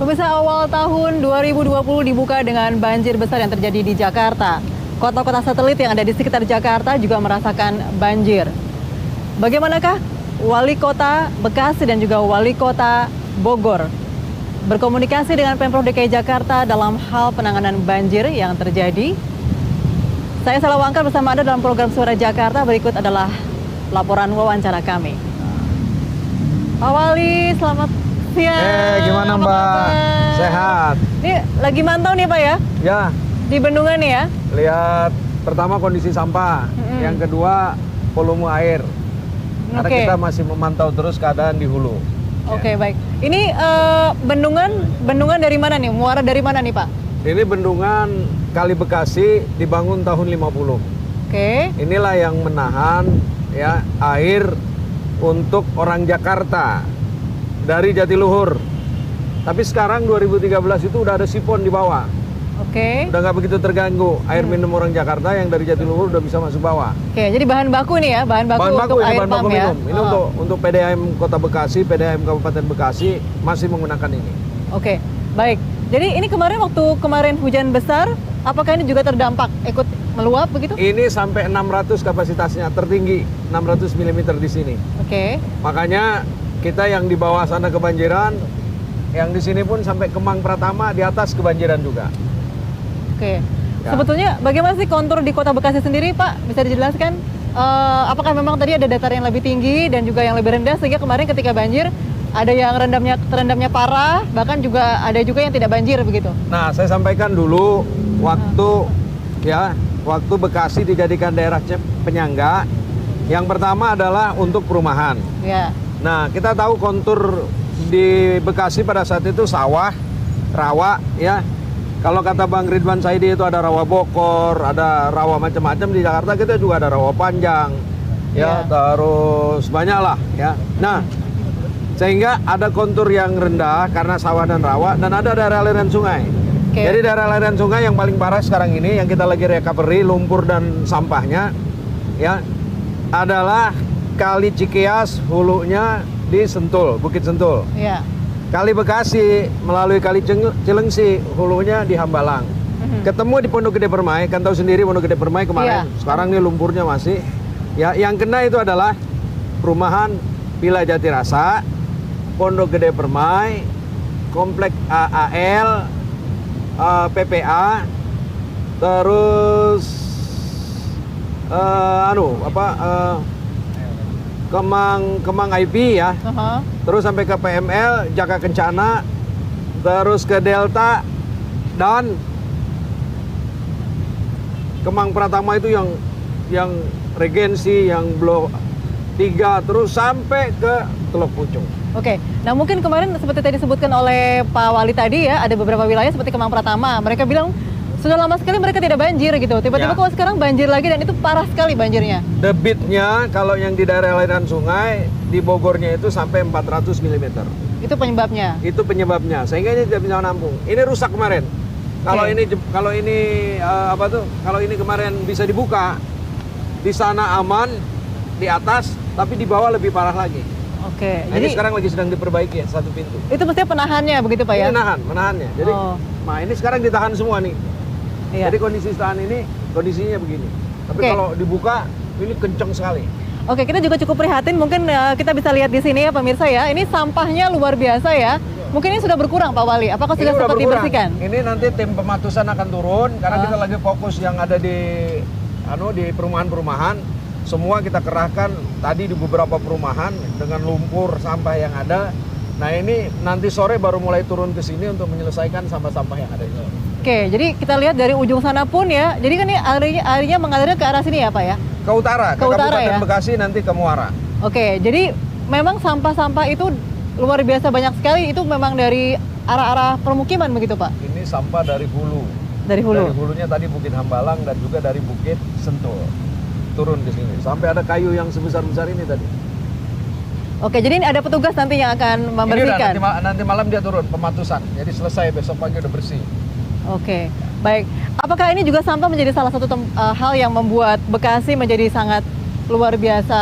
Pemirsa, awal tahun 2020 dibuka dengan banjir besar yang terjadi di Jakarta. Kota-kota satelit yang ada di sekitar Jakarta juga merasakan banjir. Bagaimanakah Wali Kota Bekasi dan juga Wali Kota Bogor berkomunikasi dengan Pemprov DKI Jakarta dalam hal penanganan banjir yang terjadi? Saya Sela Wangkar bersama Anda dalam program Suara Jakarta. Berikut adalah laporan wawancara kami. Pak Wali, selamat siang. Gimana Apa Mbak? kabar? Sehat? Ini lagi mantau nih Pak ya? Ya, Di Bendungan nih ya? lihat pertama kondisi sampah, yang kedua volume air. Karena Oke. kita masih memantau terus keadaan di hulu. Oke, baik. Ini bendungan dari mana nih? Muara dari mana nih Pak? Ini bendungan Kali Bekasi dibangun tahun 50. Oke. Inilah yang menahan ya air untuk orang Jakarta dari Jatiluhur. Tapi sekarang 2013 itu udah ada sipon di bawah. Oke. Udah nggak begitu terganggu. Air minum orang Jakarta yang dari Jatiluhur udah bisa masuk bawah. Oke, jadi bahan baku nih ya, bahan baku Bahan baku untuk ini air bahan pump baku ya. minum. Ini untuk PDAM Kota Bekasi, PDAM Kabupaten Bekasi masih menggunakan ini. Oke, baik. Jadi ini kemarin hujan besar, apakah ini juga terdampak ikut meluap begitu? Ini sampai 600 kapasitasnya, tertinggi 600 mm di sini. Oke. Makanya kita yang di bawah sana kebanjiran, yang di sini pun sampai Kemang Pratama di atas kebanjiran juga. Oke. Ya. Sebetulnya bagaimana sih kontur di Kota Bekasi sendiri, Pak? Bisa dijelaskan? Apakah memang tadi ada dataran yang lebih tinggi dan juga yang lebih rendah sehingga kemarin ketika banjir ada yang terendamnya parah, bahkan juga ada juga yang tidak banjir begitu? Nah, saya sampaikan dulu waktu Bekasi dijadikan daerah penyangga. Yang pertama adalah untuk perumahan. Ya. Nah, kita tahu kontur di Bekasi pada saat itu sawah, rawa, ya. Kalau kata Bang Ridwan Saidi itu ada rawa bokor, ada rawa macam-macam. Di Jakarta kita juga ada rawa panjang, ya, terus banyak lah, ya. Nah, sehingga ada kontur yang rendah karena sawah dan rawa, dan ada daerah aliran sungai. Oke. Jadi daerah aliran sungai yang paling parah sekarang ini, yang kita lagi recovery lumpur dan sampahnya, ya, adalah Kali Cikeas, hulunya di Sentul, Bukit Sentul. Ya. Kali Bekasi melalui Kali Cilengsi, hulunya di Hambalang. Ketemu di Pondok Gede Permai, kan tahu sendiri Pondok Gede Permai kemarin. Iya. Sekarang nih lumpurnya masih. Ya, yang kena itu adalah perumahan Villa Jatirasa, Pondok Gede Permai, Komplek AAL, PPA, terus Kemang IP ya. Terus sampai ke PML, Jaka Kencana, terus ke Delta, dan Kemang Pratama itu yang Regensi, yang Blok 3, terus sampai ke Teluk Pucung. Oke, nah mungkin kemarin seperti tadi disebutkan oleh Pak Wali tadi ya, ada beberapa wilayah seperti Kemang Pratama, mereka bilang sudah lama sekali mereka tidak banjir gitu. Tiba-tiba kok sekarang banjir lagi dan itu parah sekali banjirnya. Debitnya kalau yang di daerah aliran sungai di Bogornya itu sampai 400 mm. Itu penyebabnya. Itu penyebabnya. Sehingga ini tidak bisa nampung. Ini rusak kemarin. Kalau ini kemarin bisa dibuka, di sana aman, di atas, tapi di bawah lebih parah lagi. Oke. Nah, Jadi ini sekarang lagi sedang diperbaiki ya, satu pintu. itu mestinya penahannya begitu Pak ya? Ini menahannya. Jadi, nah ini sekarang ditahan semua nih. Iya. Jadi kondisinya begini. Tapi kalau dibuka ini kenceng sekali. Oke, kita juga cukup prihatin. Mungkin kita bisa lihat di sini ya pemirsa ya. Ini sampahnya luar biasa ya. Mungkin ini sudah berkurang Pak Wali. Apakah sudah sempat dibersihkan? Ini nanti tim pematusan akan turun karena kita lagi fokus yang ada di perumahan-perumahan. Semua kita kerahkan tadi di beberapa perumahan dengan lumpur sampah yang ada. Nah ini nanti sore baru mulai turun ke sini untuk menyelesaikan sampah-sampah yang ada ini. Oke, jadi kita lihat dari ujung sana pun ya. Jadi kan ini airnya mengalir ke arah sini ya Pak ya? Ke utara, ke Kabupaten ya? Bekasi nanti ke Muara. Oke, jadi memang sampah-sampah itu luar biasa banyak sekali. Itu memang dari arah-arah permukiman begitu Pak? Ini sampah dari hulu. Dari hulu? Dari hulunya tadi Bukit Hambalang dan juga dari Bukit Sentul. Turun ke sini. Sampai ada kayu yang sebesar-besar ini tadi. Oke, jadi ini ada petugas nanti yang akan membersihkan? Ini udah, nanti malam dia turun, pematusan. Jadi selesai, besok pagi udah bersih. Oke, baik. Apakah ini juga sampah menjadi salah satu hal yang membuat Bekasi menjadi sangat luar biasa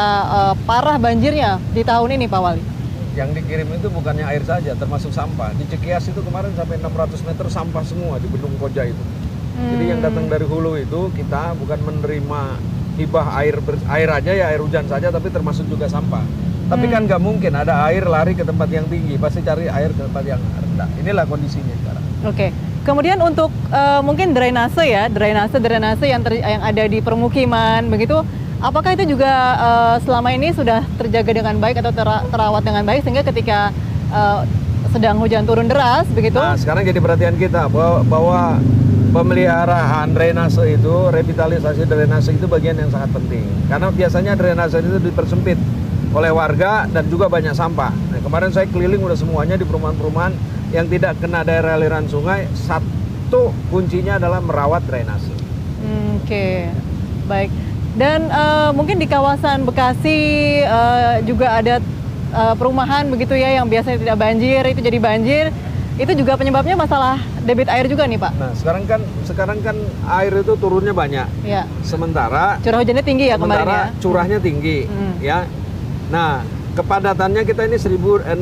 parah banjirnya di tahun ini Pak Wali? yang dikirim itu bukannya air saja, termasuk sampah. Di Cikias itu kemarin sampai 600 meter sampah semua di Bendung Koja itu. Jadi yang datang dari hulu itu kita bukan menerima hibah air aja ya, air hujan saja, tapi termasuk juga sampah. Tapi kan nggak mungkin ada air lari ke tempat yang tinggi, pasti cari air ke tempat yang rendah. Inilah kondisinya sekarang. Oke. Kemudian untuk mungkin drainase ya, drainase yang ada di permukiman begitu, apakah itu juga selama ini sudah terjaga dengan baik atau terawat dengan baik sehingga ketika sedang hujan turun deras begitu? Nah, sekarang jadi perhatian kita bahwa pemeliharaan drainase itu, revitalisasi drainase itu bagian yang sangat penting. Karena biasanya drainase itu dipersempit oleh warga dan juga banyak sampah. Nah, kemarin saya keliling udah semuanya di perumahan-perumahan yang tidak kena daerah aliran sungai. Satu kuncinya adalah merawat drainase. Oke, baik. Dan mungkin di kawasan Bekasi juga ada perumahan begitu ya yang biasanya tidak banjir, itu jadi banjir. Itu juga penyebabnya masalah debit air juga nih Pak? Nah, sekarang kan air itu turunnya banyak. Ya. Sementara curah hujannya tinggi ya kemarin ya? Curahnya tinggi, ya. Nah, kepadatannya kita ini 16.500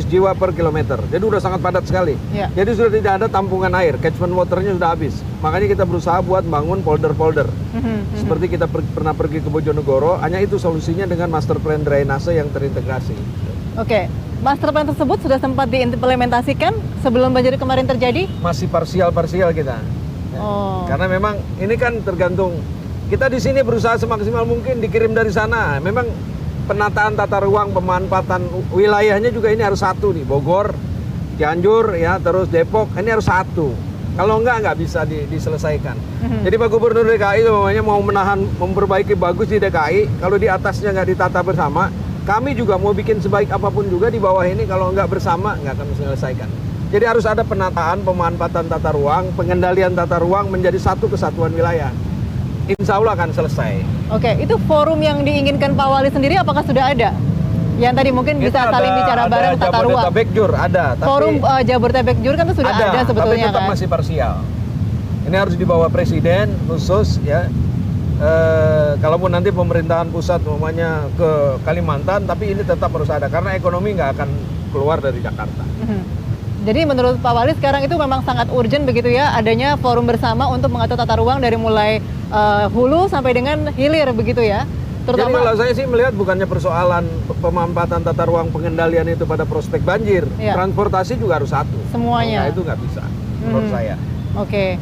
jiwa per kilometer. Jadi udah sangat padat sekali. Ya. Jadi sudah tidak ada tampungan air, catchment waternya sudah habis. Makanya kita berusaha buat bangun polder-polder. Seperti kita pernah pergi ke Bojonegoro, hanya itu solusinya dengan master plan drainase yang terintegrasi. Oke, master plan tersebut sudah sempat diimplementasikan sebelum banjir kemarin terjadi? Masih parsial-parsial kita. Ya. Oh. Karena memang ini kan tergantung. Kita di sini berusaha semaksimal mungkin dikirim dari sana. Memang penataan tata ruang, pemanfaatan wilayahnya juga ini harus satu nih. Bogor, Cianjur, ya, terus Depok, ini harus satu. Kalau nggak bisa diselesaikan. Jadi Pak Gubernur DKI namanya mau memperbaiki bagus di DKI. Kalau di atasnya nggak ditata bersama, kami juga mau bikin sebaik apapun juga di bawah ini. Kalau nggak bersama nggak akan diselesaikan. Jadi harus ada penataan, pemanfaatan tata ruang, pengendalian tata ruang menjadi satu kesatuan wilayah. Insya Allah akan selesai. Oke, itu forum yang diinginkan Pak Wali sendiri apakah sudah ada? Yang tadi mungkin bisa saling bicara bareng tata ruang. Jabodetabek Jur ada. Tapi Forum Jabodetabek Jur kan itu sudah ada sebetulnya, tapi tetap kan? masih parsial. Ini harus dibawa presiden khusus ya. Kalaupun nanti pemerintahan pusat umpamanya ke Kalimantan, tapi ini tetap harus ada karena ekonomi nggak akan keluar dari Jakarta. Jadi menurut Pak Wali sekarang itu memang sangat urgent begitu ya, adanya forum bersama untuk mengatur tata ruang dari mulai hulu sampai dengan hilir begitu ya. Jadi kalau saya sih melihat bukannya persoalan pemanfaatan tata ruang, pengendalian itu pada prospek banjir, transportasi juga harus satu. Semuanya. Nah, itu nggak bisa menurut saya. Oke.